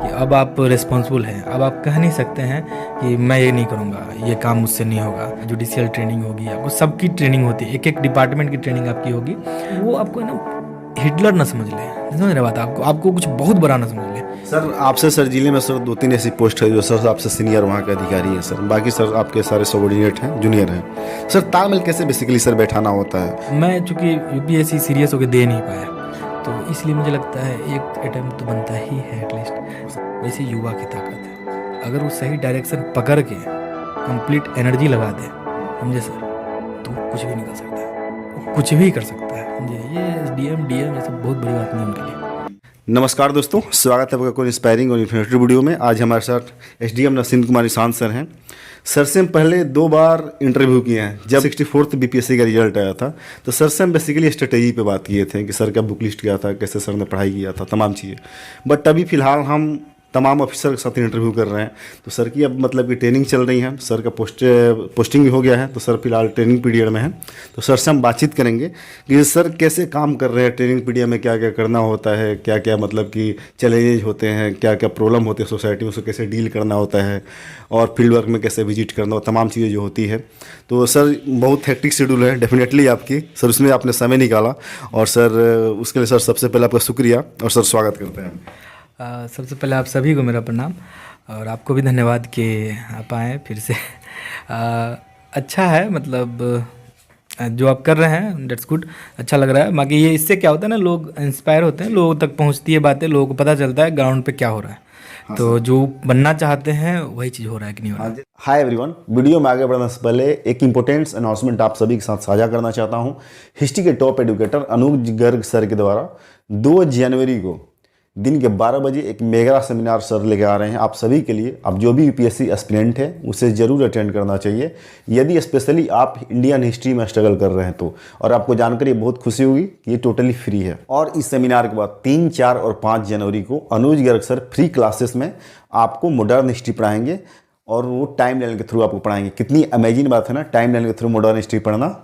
कि अब आप रिस्पॉन्सिबल हैं। अब आप कह नहीं सकते हैं कि मैं ये नहीं करूँगा, ये काम मुझसे नहीं होगा। जुडिशियल ट्रेनिंग होगी, आपको सबकी ट्रेनिंग होती है, एक एक डिपार्टमेंट की ट्रेनिंग आपकी होगी। वो आपको ना हिटलर ना समझ ले, समझ रहे बात, आपको कुछ बहुत बड़ा ना समझ ले। सर आपसे सर जिले में सर 2-3 ऐसी पोस्ट है जो सर आपसे सीनियर वहाँ के अधिकारी हैं सर, बाकी सर आपके सारे सबॉर्डिनेट हैं, जूनियर हैं। सर तालमेल कैसे बेसिकली सर बैठाना होता है? मैं चूँकि यूपीएससी सीरियस होकर दे नहीं पाया, तो इसलिए मुझे लगता है एक अटेम्प्ट तो बनता ही है एटलीस्ट। वैसे युवा की ताकत है, अगर वो सही डायरेक्शन पकड़ के कंप्लीट एनर्जी लगा दे, समझे सर, तो कुछ भी नहीं कर सकता है, कुछ भी कर सकता है। समझे, ये एसडीएम डीएम ये सब बहुत बड़ी बात नहीं उनके लिए। नमस्कार दोस्तों, स्वागत है आपका कोई इंस्पायरिंग और इन्फॉर्मेटिव वीडियो में। आज हमारे साथ एसडीएम नसीम कुमार निशांत सर हैं। सर से हम पहले 2 बार इंटरव्यू किए हैं। जब 64th बीपीएससी का रिजल्ट आया था तो सर से हम बेसिकली स्ट्रेटेजी पे बात किए थे कि सर का बुक लिस्ट क्या था, कैसे सर ने पढ़ाई किया था, तमाम चीज़ें। बट अभी फ़िलहाल हम तमाम ऑफिसर के साथ इंटरव्यू कर रहे हैं। तो सर की अब मतलब कि ट्रेनिंग चल रही है, सर का पोस्टिंग भी हो गया है, तो सर फिलहाल ट्रेनिंग पीरियड में है। तो सर से हम बातचीत करेंगे कि सर कैसे काम कर रहे हैं, ट्रेनिंग पीरियड में क्या क्या करना होता है, क्या क्या मतलब कि चैलेंजेज होते हैं, क्या क्या प्रॉब्लम होती है सोसाइटी में, उसको कैसे डील करना होता है, और फील्ड वर्क में कैसे विजिट करना हो, तमाम चीज़ें जो होती है। तो सर बहुत हेक्टिक शेड्यूल है डेफिनेटली आपकी, सर उसमें आपने समय निकाला, और सर उसके लिए सर सबसे पहले आपका शुक्रिया और सर स्वागत करते हैं। सबसे पहले आप सभी को मेरा प्रणाम, और आपको भी धन्यवाद कि आप आए फिर से। अच्छा है, मतलब जो आप कर रहे हैं डेट्स गुड, अच्छा लग रहा है। बाकी ये इससे क्या होता है ना, लोग इंस्पायर होते हैं, लोगों तक पहुंचती है बातें, लोगों को पता चलता है ग्राउंड पे क्या हो रहा है। तो जो बनना चाहते हैं वही चीज़ हो रहा है कि नहीं हो रहा है। हाय एवरीवन, वीडियो में आगे बढ़ने से पहले एक इंपॉर्टेंट अनाउंसमेंट आप सभी के साथ साझा करना चाहता हूं। हिस्ट्री के टॉप एडुकेटर अनुज गर्ग सर के द्वारा 2 जनवरी को दिन के 12 बजे एक मेगा सेमिनार सर लेके आ रहे हैं आप सभी के लिए। आप जो भी यूपीएससी एस्पिरेंट है उसे ज़रूर अटेंड करना चाहिए, यदि स्पेशली आप इंडियन हिस्ट्री में स्ट्रगल कर रहे हैं तो। और आपको जानकर ये बहुत खुशी होगी कि ये टोटली फ्री है। और इस सेमिनार के बाद 3, 4 और 5 जनवरी को अनुज गर्ग सर फ्री क्लासेस में आपको मॉडर्न हिस्ट्री पढ़ाएंगे, और वो टाइम लाइन के थ्रू आपको पढ़ाएंगे। कितनी अमेजिंग बात है ना, टाइम लाइन के थ्रू मॉडर्न हिस्ट्री पढ़ना।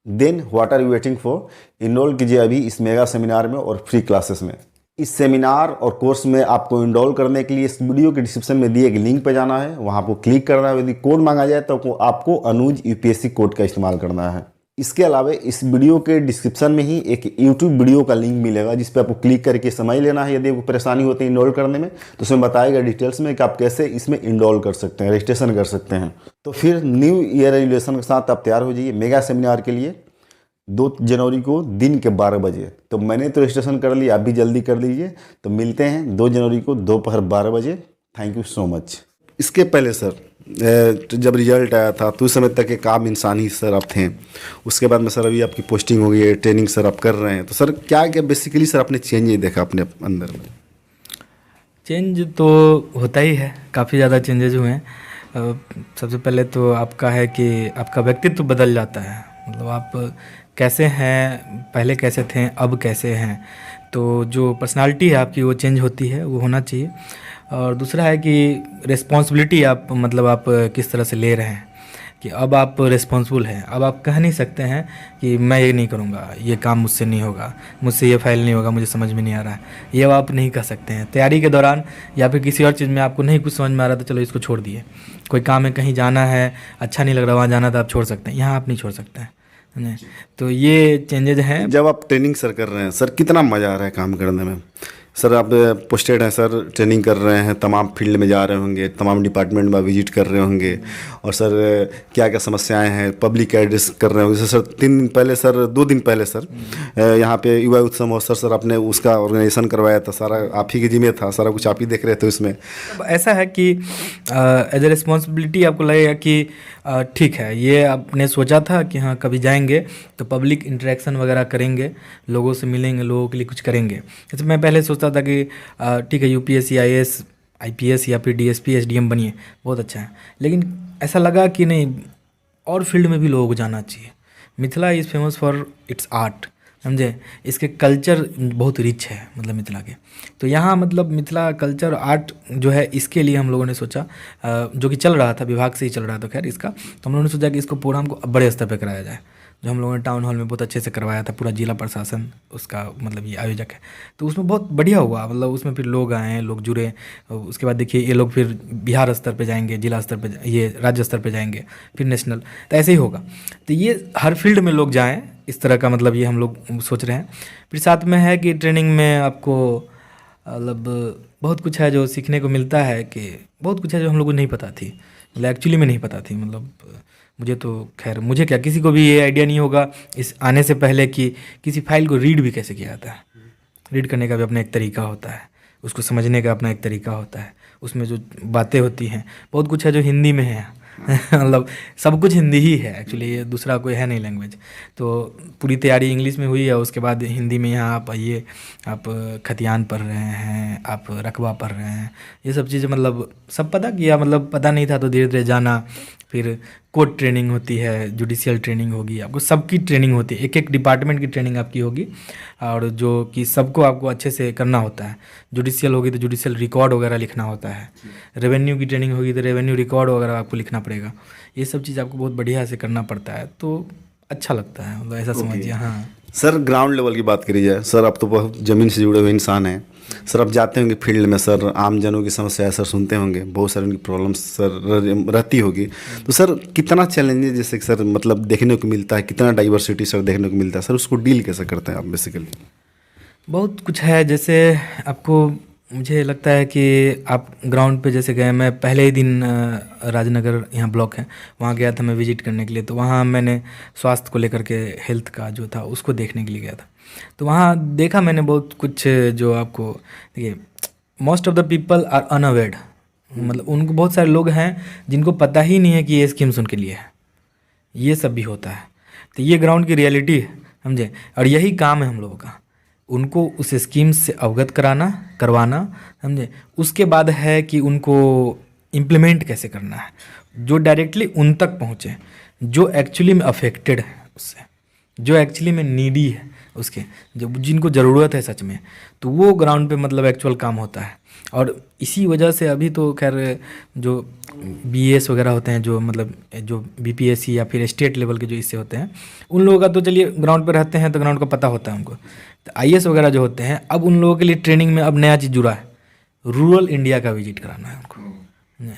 Then what are you waiting for, enroll कीजिए अभी इस मेगा सेमिनार में और फ्री क्लासेस में। इस सेमिनार और कोर्स में आपको इनरोल करने के लिए इस वीडियो के डिस्क्रिप्शन में दिए गए लिंक पर जाना है, वहाँ आपको क्लिक करना है। यदि कोड मांगा जाए तो आपको अनुज यूपीएससी कोड का इस्तेमाल करना है। इसके अलावा इस वीडियो के डिस्क्रिप्शन में ही एक यूट्यूब वीडियो का लिंक मिलेगा, जिस पर आपको क्लिक करके समझ लेना है। यदि आपको परेशानी होती है इनरोल करने में तो उसमें बताएगा डिटेल्स में कि आप कैसे इसमें इनरोल कर सकते हैं, रजिस्ट्रेशन कर सकते हैं। तो फिर न्यू ईयर रेजुलेशन के साथ आप तैयार हो जाइए मेगा सेमिनार के लिए 2 जनवरी को दिन के 12 बजे। तो मैंने तो रजिस्ट्रेशन कर लिया, आप भी जल्दी कर लीजिए। तो मिलते हैं 2 जनवरी को दोपहर 12 बजे। Thank you so much. इसके पहले सर जब रिजल्ट आया था तो उस समय तक एक आम इंसान ही सर आप थे। उसके बाद में सर अभी आपकी पोस्टिंग हो गई है, ट्रेनिंग सर आप कर रहे हैं। तो सर क्या क्या बेसिकली सर आपने चेंज देखा अपने अंदर में? चेंज तो होता ही है, काफ़ी ज़्यादा चेंजेज हुए हैं। सबसे पहले तो आपका है कि आपका व्यक्तित्व बदल जाता है, मतलब आप कैसे हैं, पहले कैसे थे, अब कैसे हैं। तो जो पर्सनालिटी है आपकी वो चेंज होती है, वो होना चाहिए। और दूसरा है कि रिस्पॉन्सिबिलिटी आप मतलब आप किस तरह से ले रहे हैं, कि अब आप रिस्पॉन्सिबल हैं। अब आप कह नहीं सकते हैं कि मैं ये नहीं करूँगा, ये काम मुझसे नहीं होगा, मुझसे ये फाइल नहीं होगा, मुझे समझ में नहीं आ रहा है, ये अब आप नहीं कह सकते हैं। तैयारी के दौरान या फिर किसी और चीज़ में आपको नहीं कुछ समझ में आ रहा तो चलो इसको छोड़ दिए। कोई काम है, कहीं जाना है, अच्छा नहीं लग रहा, वहाँ जाना तो आप छोड़ सकते हैं, यहाँ आप नहीं छोड़ सकते हैं। तो ये चेंजेज हैं। जब आप ट्रेनिंग सर कर रहे हैं सर, कितना मज़ा आ रहा है काम करने में? सर आप पोस्टेड हैं सर, ट्रेनिंग कर रहे हैं, तमाम फील्ड में जा रहे होंगे, तमाम डिपार्टमेंट में विजिट कर रहे होंगे, और सर क्या क्या समस्याएं हैं, पब्लिक एड्रेस कर रहे होंगे। सर 3 दिन पहले सर, 2 दिन पहले सर यहाँ पे युवा उत्सव महोत्सव सर आपने उसका ऑर्गेनाइजेशन करवाया था, सारा आप ही के जिम्मे था, सारा कुछ आप ही देख रहे थे उसमें। ऐसा है कि एज ए रिस्पॉन्सिबिलिटी आपको लगेगा कि ठीक है, ये आपने सोचा था कि हाँ कभी जाएंगे तो पब्लिक इंटरेक्शन वगैरह करेंगे, लोगों से मिलेंगे, लोगों के लिए कुछ करेंगे। जैसे मैं पहले सोचता था कि ठीक है यूपीएससी आईएएस आईपीएस या फिर डीएसपी एसडीएम बनिए, बहुत अच्छा है। लेकिन ऐसा लगा कि नहीं, और फील्ड में भी लोगों को जाना चाहिए। Mithila is famous for its art, समझे, इसके कल्चर बहुत रिच है मतलब मिथिला के। तो यहाँ मतलब मिथिला कल्चर आर्ट जो है, इसके लिए हम लोगों ने सोचा, जो कि चल रहा था, विभाग से ही चल रहा था खैर इसका, तो हम लोगों ने सोचा कि इसको प्रोग्राम को बड़े स्तर पे कराया जाए। जो हम लोगों ने टाउन हॉल में बहुत अच्छे से करवाया था, पूरा जिला प्रशासन उसका मतलब ये आयोजक है। तो उसमें बहुत बढ़िया हुआ, मतलब उसमें फिर लोग आए, लोग जुड़े। उसके बाद देखिए ये लोग फिर बिहार स्तर पे जाएंगे, जिला स्तर पे ये राज्य स्तर पे जाएंगे, फिर नेशनल, तो ऐसे ही होगा। तो ये हर फील्ड में लोग जाएँ, इस तरह का मतलब ये हम लोग सोच रहे हैं। फिर साथ में है कि ट्रेनिंग में आपको मतलब बहुत कुछ है जो सीखने को मिलता है, कि बहुत कुछ है जो हम लोग को नहीं पता थी, मतलब एक्चुअली में नहीं पता थी। मतलब मुझे तो खैर, मुझे क्या, किसी को भी ये आइडिया नहीं होगा इस आने से पहले कि किसी फाइल को रीड भी कैसे किया जाता है। रीड करने का भी अपना एक तरीका होता है, उसको समझने का अपना एक तरीका होता है, उसमें जो बातें होती हैं, बहुत कुछ है जो हिंदी में है। मतलब सब कुछ हिंदी ही है एक्चुअली, ये दूसरा कोई है नहीं लैंग्वेज। तो पूरी तैयारी इंग्लिश में हुई है, उसके बाद हिंदी में यहाँ आप आइए, आप खतियान पढ़ रहे हैं, आप रकबा पढ़ रहे हैं, ये सब चीज़ें मतलब सब पता किया, मतलब पता नहीं था तो धीरे धीरे जाना। फिर कोर्ट ट्रेनिंग होती है, जुडिशियल ट्रेनिंग होगी, आपको सबकी ट्रेनिंग होती है, एक एक डिपार्टमेंट की ट्रेनिंग आपकी होगी, और जो कि सबको आपको अच्छे से करना होता है। जुडिशियल होगी तो जुडिशियल रिकॉर्ड वगैरह लिखना होता है, रेवेन्यू की ट्रेनिंग होगी तो रेवेन्यू रिकॉर्ड वगैरह आपको लिखना पड़ेगा। ये सब चीज़ आपको बहुत बढ़िया से करना पड़ता है, तो अच्छा लगता है, मतलब ऐसा समझिए। हाँ सर, ग्राउंड लेवल की बात करी जाए सर, आप तो बहुत ज़मीन से जुड़े हुए इंसान हैं सर। आप जाते होंगे फील्ड में सर, आम जनों की समस्या सर सुनते होंगे, बहुत सारी उनकी प्रॉब्लम्स सर रहती होगी। तो सर कितना चैलेंजेस जैसे सर मतलब देखने को मिलता है, कितना डाइवर्सिटी सर देखने को मिलता है सर, उसको डील कैसे करते हैं आप बेसिकली? बहुत कुछ है, जैसे आपको, मुझे लगता है कि आप ग्राउंड पे जैसे गए, मैं पहले ही दिन राजनगर यहाँ ब्लॉक है, वहाँ गया था मैं विजिट करने के लिए। तो वहाँ मैंने स्वास्थ्य को लेकर के, हेल्थ का जो था उसको देखने के लिए गया था। तो वहाँ देखा मैंने बहुत कुछ, जो आपको देखिए, most of the people are unawared, मतलब उनको बहुत सारे लोग हैं जिनको पता ही नहीं है कि ये स्कीम्स उनके लिए है, ये सब भी होता है। तो ये ग्राउंड की रियलिटी है, समझे, और यही काम है हम लोगों का, उनको उस स्कीम से अवगत कराना, करवाना, समझे। उसके बाद है कि उनको इम्प्लीमेंट कैसे करना है, जो डायरेक्टली उन तक पहुँचे, जो एक्चुअली में अफेक्टेड है उससे, जो एक्चुअली में नीडी है उसके, जो जिनको ज़रूरत है सच में, तो वो ग्राउंड पे मतलब एक्चुअल काम होता है। और इसी वजह से अभी तो खैर जो बीएस वगैरह होते हैं, जो मतलब जो बीपीएससी या फिर स्टेट लेवल के जो इससे होते हैं, उन लोगों का तो चलिए ग्राउंड पे रहते हैं तो ग्राउंड का पता होता है उनको। तो आईएएस वगैरह जो होते हैं, अब उन लोगों के लिए ट्रेनिंग में अब नया चीज़ जुड़ा है, रूरल इंडिया का विजिट कराना है उनको,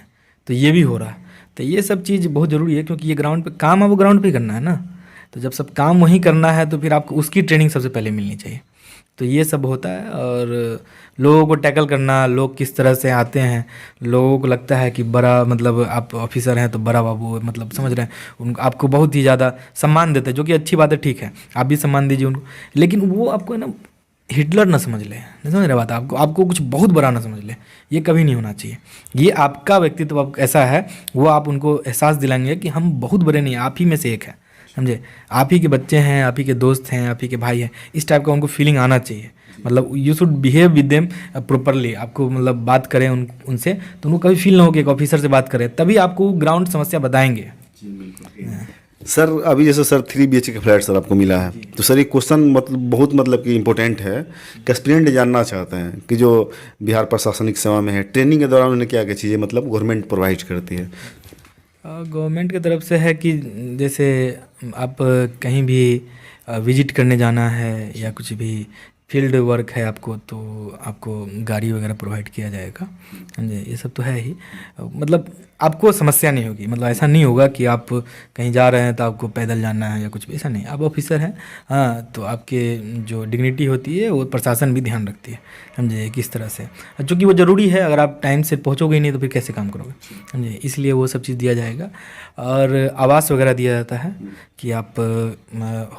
तो ये भी हो रहा है। तो ये सब चीज़ बहुत ज़रूरी है, क्योंकि ये ग्राउंड पे काम अब ग्राउंड पे ही करना है ना। तो जब सब काम वहीं करना है तो फिर आपको उसकी ट्रेनिंग सबसे पहले मिलनी चाहिए। तो ये सब होता है, और लोगों को टैकल करना, लोग किस तरह से आते हैं, लोगों को लगता है कि बड़ा मतलब आप ऑफिसर हैं तो बड़ा बाबू, मतलब समझ रहे हैं, उनको आपको बहुत ही ज़्यादा सम्मान देते हैं, जो कि अच्छी बात है, ठीक है, आप भी सम्मान दीजिए उनको, लेकिन वो आपको है ना हिटलर ना समझ ले, नहीं समझ रहे बात, आपको कुछ बहुत बड़ा ना समझ ले, ये कभी नहीं होना चाहिए। ये आपका व्यक्तित्व अब ऐसा है, वो आप उनको एहसास दिलाएंगे कि हम बहुत बड़े नहीं, आप ही में से एक है, समझे, आप ही के बच्चे हैं, आप ही के दोस्त हैं, आप ही के भाई हैं, इस टाइप का उनको फीलिंग आना चाहिए। मतलब you should behave with them properly, आपको मतलब बात करें उनसे तो उनको कभी फील ना हो कि एक ऑफिसर से बात करें, तभी आपको ग्राउंड समस्या बताएंगे। सर अभी जैसे सर 3 BHK का फ्लैट सर आपको मिला है, तो सर एक क्वेश्चन मतलब बहुत मतलब कि इम्पोर्टेंट है कि एस्पिरेंट जानना चाहते हैं कि जो बिहार प्रशासनिक सेवा में है, ट्रेनिंग के दौरान उन्हें क्या क्या चीज़ें मतलब गवर्नमेंट प्रोवाइड करती है? गवर्नमेंट की तरफ से है कि जैसे आप कहीं भी विजिट करने जाना है या कुछ भी फील्ड वर्क है आपको, तो आपको गाड़ी वगैरह प्रोवाइड किया जाएगा, समझे, ये सब तो है ही। मतलब आपको समस्या नहीं होगी, मतलब ऐसा नहीं होगा कि आप कहीं जा रहे हैं तो आपको पैदल जाना है या कुछ भी, ऐसा नहीं। आप ऑफिसर हैं, हाँ, तो आपके जो डिग्निटी होती है वो प्रशासन भी ध्यान रखती है, समझे, किस तरह से, चूँकि वो ज़रूरी है, अगर आप टाइम से पहुँचोगे ही नहीं तो फिर कैसे काम करोगे, समझे, इसलिए वो सब चीज़ दिया जाएगा। और आवास वगैरह दिया जाता है कि आप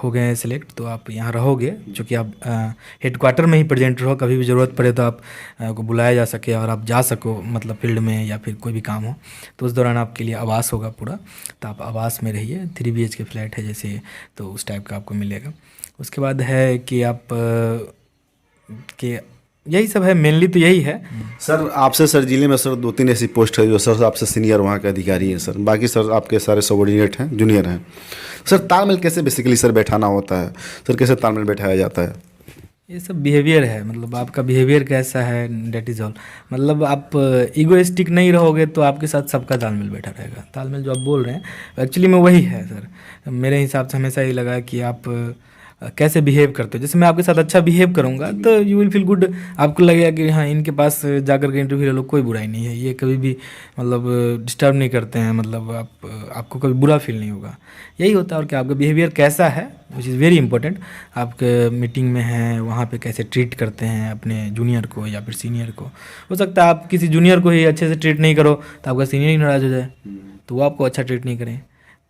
हो गए सेलेक्ट तो आप यहाँ रहोगे, चूँकि आप हेडक्वार्टर में ही प्रेजेंट रहो, कभी भी ज़रूरत पड़े तो आप को बुलाया जा सके और आप जा सको, मतलब फील्ड में या फिर कोई भी काम हो, तो उस दौरान आपके लिए आवास होगा पूरा, तो आप आवास में रहिए। 3 BHK फ्लैट है जैसे, तो उस टाइप का आपको मिलेगा। उसके बाद है कि आप के यही सब है, मेनली तो यही है। सर आपसे सर जिले में सर 2-3 ऐसी पोस्ट है जो सर आपसे सीनियर वहाँ के अधिकारी हैं सर, बाकी सर आपके सारे सबॉर्डिनेट हैं, जूनियर हैं। सर तालमेल कैसे बेसिकली सर बैठाना होता है सर, कैसे तालमेल बैठाया जाता है? ये सब बिहेवियर है, मतलब आपका बिहेवियर कैसा है, डेट इज़ ऑल। मतलब आप ईगोइस्टिक नहीं रहोगे तो आपके साथ सबका तालमेल बैठा रहेगा। तालमेल जो आप बोल रहे हैं एक्चुअली में वही है सर। मेरे हिसाब से हमेशा ये लगा कि आप कैसे बिहेव करते हो। जैसे मैं आपके साथ अच्छा बिहेव करूँगा तो यू विल फील गुड। आपको लगेगा कि हाँ, इनके पास जाकर के इंटरव्यू ले लो, कोई बुराई नहीं है, ये कभी भी मतलब डिस्टर्ब नहीं करते हैं, मतलब आपको कभी बुरा फील नहीं होगा। यही होता है। और क्या, आपका बिहेवियर कैसा है विच इज़ वेरी इंपॉर्टेंट। आपके मीटिंग में हैं वहाँ पे कैसे ट्रीट करते हैं अपने जूनियर को या फिर सीनियर को। हो सकता है आप किसी जूनियर को ही अच्छे से ट्रीट नहीं करो तो आपका सीनियर ही नाराज़ हो जाए, तो वो आपको अच्छा ट्रीट नहीं करें।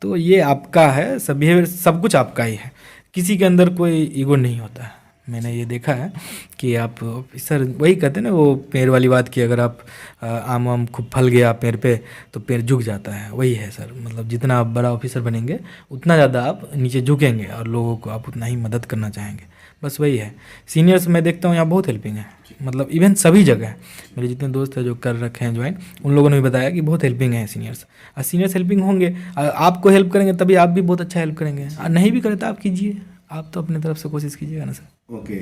तो ये आपका है, सब बिहेवियर सब कुछ आपका ही है, किसी के अंदर कोई ईगो नहीं होता है। मैंने ये देखा है कि आप ऑफिसर, वही कहते हैं ना वो पेड़ वाली बात की, अगर आप आम आम खूब फल गया पेड़ पे तो पेड़ झुक जाता है, वही है सर। मतलब जितना आप बड़ा ऑफिसर बनेंगे उतना ज़्यादा आप नीचे झुकेंगे और लोगों को आप उतना ही मदद करना चाहेंगे, बस वही है। सीनियर्स मैं देखता हूँ यहाँ बहुत हेल्पिंग है, मतलब इवन सभी जगह। मेरे जितने दोस्त हैं जो कर रखे हैं ज्वाइन, उन लोगों ने भी बताया कि बहुत हेल्पिंग है सीनियर्स। और सीनियर्स हेल्पिंग होंगे, आपको हेल्प करेंगे तभी आप भी बहुत अच्छा हेल्प करेंगे। और नहीं भी करें तो आप कीजिए, आप तो अपनी तरफ से कोशिश कीजिएगा ना सर। ओके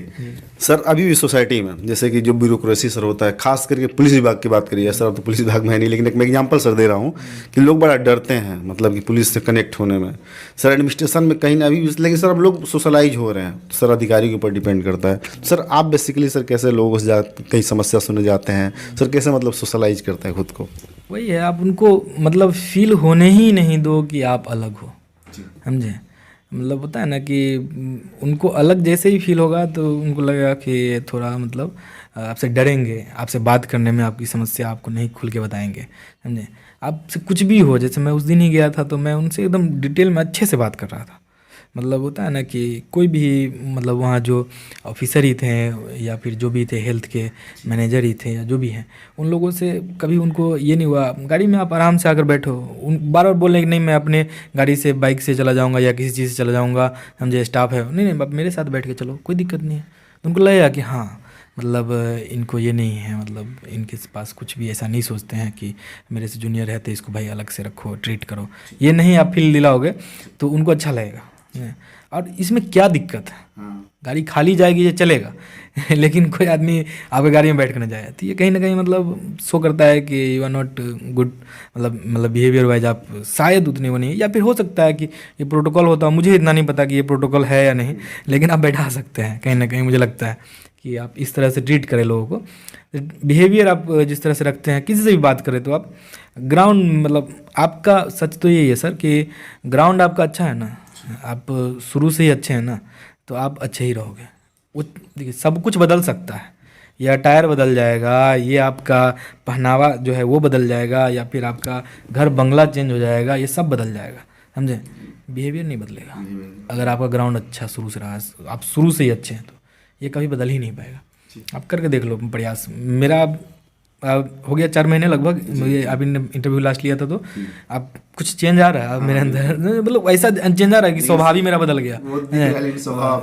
सर, अभी भी सोसाइटी में जैसे कि जो ब्यूरोक्रेसी सर होता है, खास करके पुलिस विभाग की बात करिए सर, अब तो पुलिस विभाग में है नहीं, लेकिन एक मैं एग्जांपल सर दे रहा हूँ कि लोग बड़ा डरते हैं मतलब कि पुलिस से कनेक्ट होने में। सर एडमिनिस्ट्रेशन में कहीं ना अभी भी, लेकिन सर अब लोग सोशलाइज हो रहे हैं, सर अधिकारी के ऊपर डिपेंड करता है। सर आप बेसिकली सर कैसे लोगों से कहीं समस्या सुनने जाते हैं सर, कैसे मतलब सोशलाइज करते हैं खुद को? वही है, आप उनको मतलब फील होने ही नहीं दो कि आप अलग हो, समझे। मतलब होता है ना कि उनको अलग जैसे ही फील होगा तो उनको लगेगा कि थोड़ा मतलब आपसे डरेंगे, आपसे बात करने में, आपकी समस्या आपको नहीं खुल के बताएंगे, समझे। आपसे कुछ भी हो, जैसे मैं उस दिन ही गया था तो मैं उनसे एकदम डिटेल में अच्छे से बात कर रहा था। मतलब होता है ना कि कोई भी मतलब वहाँ जो ऑफिसर ही थे या फिर जो भी थे, हेल्थ के मैनेजर ही थे या जो भी हैं, उन लोगों से कभी उनको ये नहीं हुआ गाड़ी में आप आराम से आकर बैठो, उन बार बार बोलने कि नहीं मैं अपने गाड़ी से, बाइक से चला जाऊँगा या किसी चीज़ से चला जाऊँगा, समझे, स्टाफ है, नहीं नहीं आप मेरे साथ बैठ के चलो, कोई दिक्कत नहीं है। तो उनको लगेगा कि हाँ मतलब इनको ये नहीं है, मतलब इनके पास कुछ भी ऐसा नहीं सोचते हैं कि मेरे से जूनियर है तो इसको भाई अलग से रखो, ट्रीट करो, ये नहीं आप फील दिलाओगे तो उनको अच्छा लगेगा। और इसमें क्या दिक्कत है, गाड़ी खाली जाएगी ये चलेगा लेकिन कोई आदमी आपके गाड़ी में बैठ कर न जाए तो ये कहीं ना कहीं मतलब शो करता है कि यू आर नॉट गुड, मतलब बिहेवियर वाइज आप शायद उतने वो नहीं है। या फिर हो सकता है कि ये प्रोटोकॉल होता है, मुझे इतना नहीं पता कि ये प्रोटोकॉल है या नहीं, लेकिन आप बैठा सकते हैं कहीं ना कहीं। मुझे लगता है कि आप इस तरह से ट्रीट करें लोगों को, बिहेवियर आप जिस तरह से रखते हैं, किसी से भी बात करें तो आप ग्राउंड, मतलब आपका सच तो यही है सर कि ग्राउंड आपका अच्छा है ना, आप शुरू से ही अच्छे हैं ना, तो आप अच्छे ही रहोगे। वो देखिए सब कुछ बदल सकता है, ये अटायर बदल जाएगा, ये आपका पहनावा जो है वो बदल जाएगा, या फिर आपका घर बंगला चेंज हो जाएगा, ये सब बदल जाएगा, समझे। बिहेवियर नहीं बदलेगा। अगर आपका ग्राउंड अच्छा शुरू से रहा, आप शुरू से ही अच्छे हैं, तो ये कभी बदल ही नहीं पाएगा। आप करके देख लो प्रयास। मेरा हो गया 4 महीने लगभग, मुझे अभी इंटरव्यू लास्ट लिया था, तो आप कुछ चेंज आ रहा है मेरे अंदर, मतलब ऐसा चेंज आ रहा है कि स्वभाव ही मेरा बदल गया।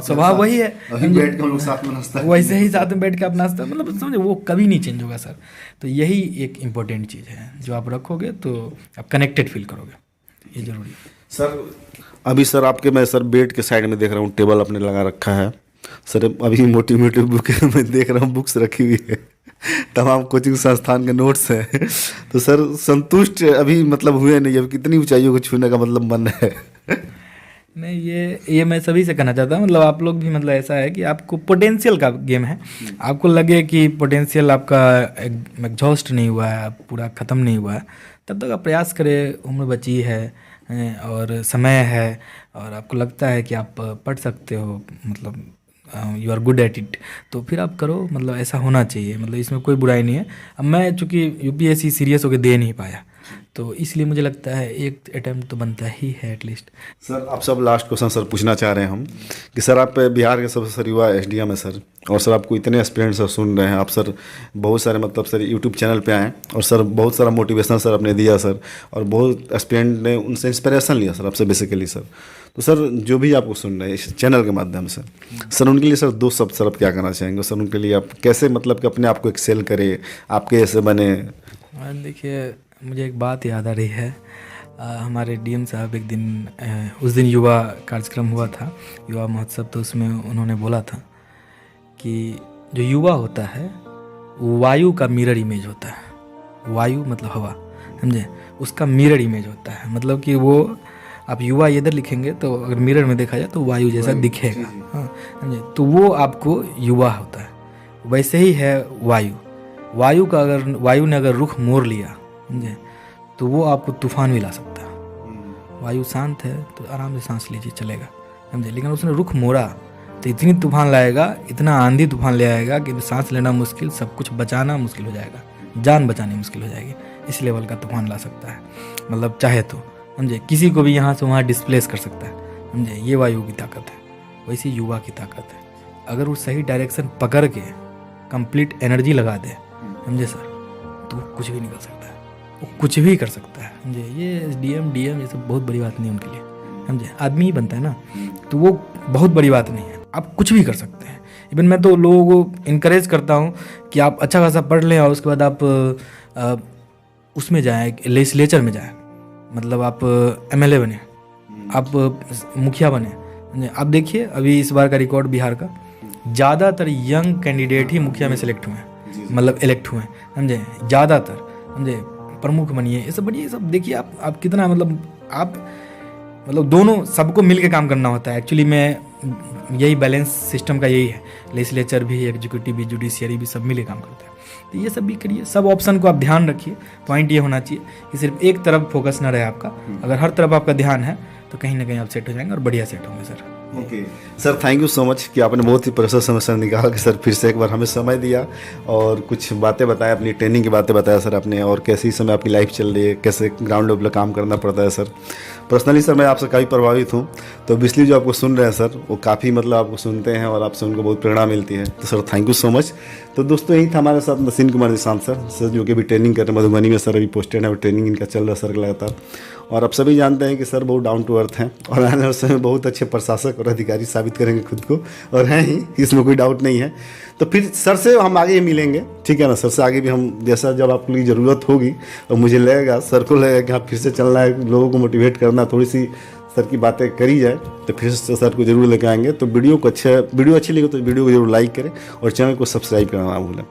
स्वभाव वही है, वैसे ही साथ में बैठ के आप नाश्ता, मतलब समझे, वो कभी नहीं चेंज होगा सर। तो यही एक इम्पोर्टेंट चीज़ है, जो आप रखोगे तो आप कनेक्टेड फील करोगे, ये जरूरी है सर। अभी सर आपके, मैं सर बेड के साइड में देख रहा हूँ टेबल आपने लगा रखा है सर, अभी मोटिवेटिव बुक मैं देख रहा हूँ, बुक्स रखी हुई है, तमाम कोचिंग संस्थान के नोट्स हैं तो सर संतुष्ट अभी मतलब हुए नहीं, अभी कितनी ऊंचाइयों को छूने का मतलब मन है? नहीं, ये मैं सभी से कहना चाहता हूँ, मतलब आप लोग भी, मतलब ऐसा है कि आपको पोटेंशियल का गेम है, आपको लगे कि पोटेंशियल आपका एग्जॉस्ट नहीं हुआ है, पूरा ख़त्म नहीं हुआ है, तब तक आप प्रयास करें। उम्र बची है और समय है, और आपको लगता है कि आप पढ़ सकते हो, मतलब you are good at it, तो फिर आप करो, मतलब ऐसा होना चाहिए, मतलब इसमें कोई बुराई नहीं है। अब मैं चूँकि यूपीएससी सीरियस होकर दे नहीं पाया, तो इसलिए मुझे लगता है एक अटैम्प्ट तो बनता ही है एटलीस्ट। सर आप सब लास्ट क्वेश्चन सर पूछना चाह रहे हैं हम कि सर आप बिहार के सबसे सर युवा एसडीएम है सर, और सर आपको इतने एस्पिरेंट्स सर सुन रहे हैं, आप सर बहुत सारे मतलब सर यूट्यूब चैनल पे आए और सर बहुत सारा मोटिवेशन सर आपने दिया सर, और बहुत एस्पिरेंट ने उनसे इंस्पिरेशन लिया सर आपसे बेसिकली सर। तो सर जो भी आपको सुन रहे हैं इस चैनल के माध्यम से, सर उनके लिए सर 2 शब्द सर आप क्या कहना चाहेंगे सर, उनके लिए आप कैसे मतलब कि अपने आप को एक्सेल करें, आपके ऐसे बने? देखिए मुझे एक बात याद आ रही है, हमारे डीएम साहब एक दिन, उस दिन युवा कार्यक्रम हुआ था, युवा महोत्सव, तो उसमें उन्होंने बोला था कि जो युवा होता है वो वायु का मिरर इमेज होता है। वायु मतलब हवा, समझे, उसका मिरर इमेज होता है। मतलब कि वो आप युवा इधर लिखेंगे तो अगर मिरर में देखा जाए तो वायु जैसा दिखेगा, हाँ समझे। तो वो आपको युवा होता है। वैसे ही है वायु। वायु ने अगर रुख मोड़ लिया, समझे, तो वो आपको तूफान भी ला सकता है। वायु शांत है तो आराम से सांस लीजिए, चलेगा, समझे। लेकिन उसने रुख मोड़ा तो इतनी तूफान लाएगा, इतना आंधी तूफान ले आएगा कि सांस लेना मुश्किल, सब कुछ बचाना मुश्किल हो जाएगा, जान बचानी मुश्किल हो जाएगी। इस लेवल का तूफान ला सकता है, मतलब चाहे तो, समझे। किसी को भी यहाँ से वहाँ डिस्प्लेस कर सकता है, समझे। ये वायु की ताकत है। वैसी युवा की ताकत है। अगर वो सही डायरेक्शन पकड़ के कंप्लीट एनर्जी लगा दे, समझे सर, तो कुछ भी निकल सकता है, वो कुछ भी कर सकता है, समझे। ये DM ये सब बहुत बड़ी बात नहीं है उनके लिए, समझे। आदमी ही बनता है ना, तो वो बहुत बड़ी बात नहीं है। आप कुछ भी कर सकते हैं। इवन मैं तो लोगों को इनकरेज करता हूँ कि आप अच्छा खासा पढ़ लें और उसके बाद आप उसमें जाएँ, लेजिस्लेचर में जाएँ, मतलब आप MLA बने, आप मुखिया बने। आप देखिए अभी इस बार का रिकॉर्ड बिहार का, ज़्यादातर यंग कैंडिडेट ही मुखिया में सेलेक्ट हुए हैं, मतलब इलेक्ट हुए हैं, समझे। ज़्यादातर, समझे, प्रमुख बनिए, ये सब बनिए, ये सब देखिए आप कितना, मतलब दोनों सबको मिल के काम करना होता है। एक्चुअली में यही बैलेंस सिस्टम का यही है। लेजिस्लेचर भी, एग्जीक्यूटिव भी, जुडिशियरी भी, सब मिल के काम करते हैं। तो ये सब भी करिए, सब ऑप्शन को आप ध्यान रखिए। पॉइंट ये होना चाहिए कि सिर्फ एक तरफ फोकस ना रहे आपका। अगर हर तरफ आपका ध्यान है तो कहीं ना कहीं आप सेट हो जाएंगे और बढ़िया सेट होंगे sir. Okay sir, thank you so much कि आपने बहुत ही प्रेशर समय सर निकाल के सर फिर से एक बार हमें समय दिया और कुछ बातें बताया, अपनी ट्रेनिंग की बातें बताया सर आपने, और कैसी समय आपकी लाइफ चल रही है, कैसे ग्राउंड लेवल पर काम करना पड़ता है सर। पर्सनली सर मैं आपसे काफ़ी प्रभावित हूँ। तो बिस्ली जो आपको सुन रहे हैं सर, वो काफ़ी मतलब आपको सुनते हैं और आपसे उनको बहुत प्रेरणा मिलती है। तो sir thank you so much. तो दोस्तों यही था हमारे साथ नसीन कुमार निशांत सर जो कि अभी ट्रेनिंग कर रहे हैं मधुबनी में सर, अभी पोस्टेड है, ट्रेनिंग इनका चल रहा है सर लगातार। और आप सभी जानते हैं कि सर बहुत डाउन टू अर्थ हैं और आने वाले समय में बहुत अच्छे प्रशासक और अधिकारी साबित करेंगे खुद को, और हैं ही, इसमें कोई डाउट नहीं है। तो फिर सर से हम आगे ही मिलेंगे, ठीक है ना। सर से आगे भी हम, जैसा जब आपको लिए ज़रूरत होगी और मुझे लगेगा, सर को लगेगा कि आप फिर से चलना है, लोगों को मोटिवेट करना, थोड़ी सी सर की बातें करी जाए, तो फिर से सर को जरूर लेकर आएंगे। तो वीडियो अच्छी लगी तो वीडियो को जरूर लाइक करें और चैनल को सब्सक्राइब करना ना भूलें।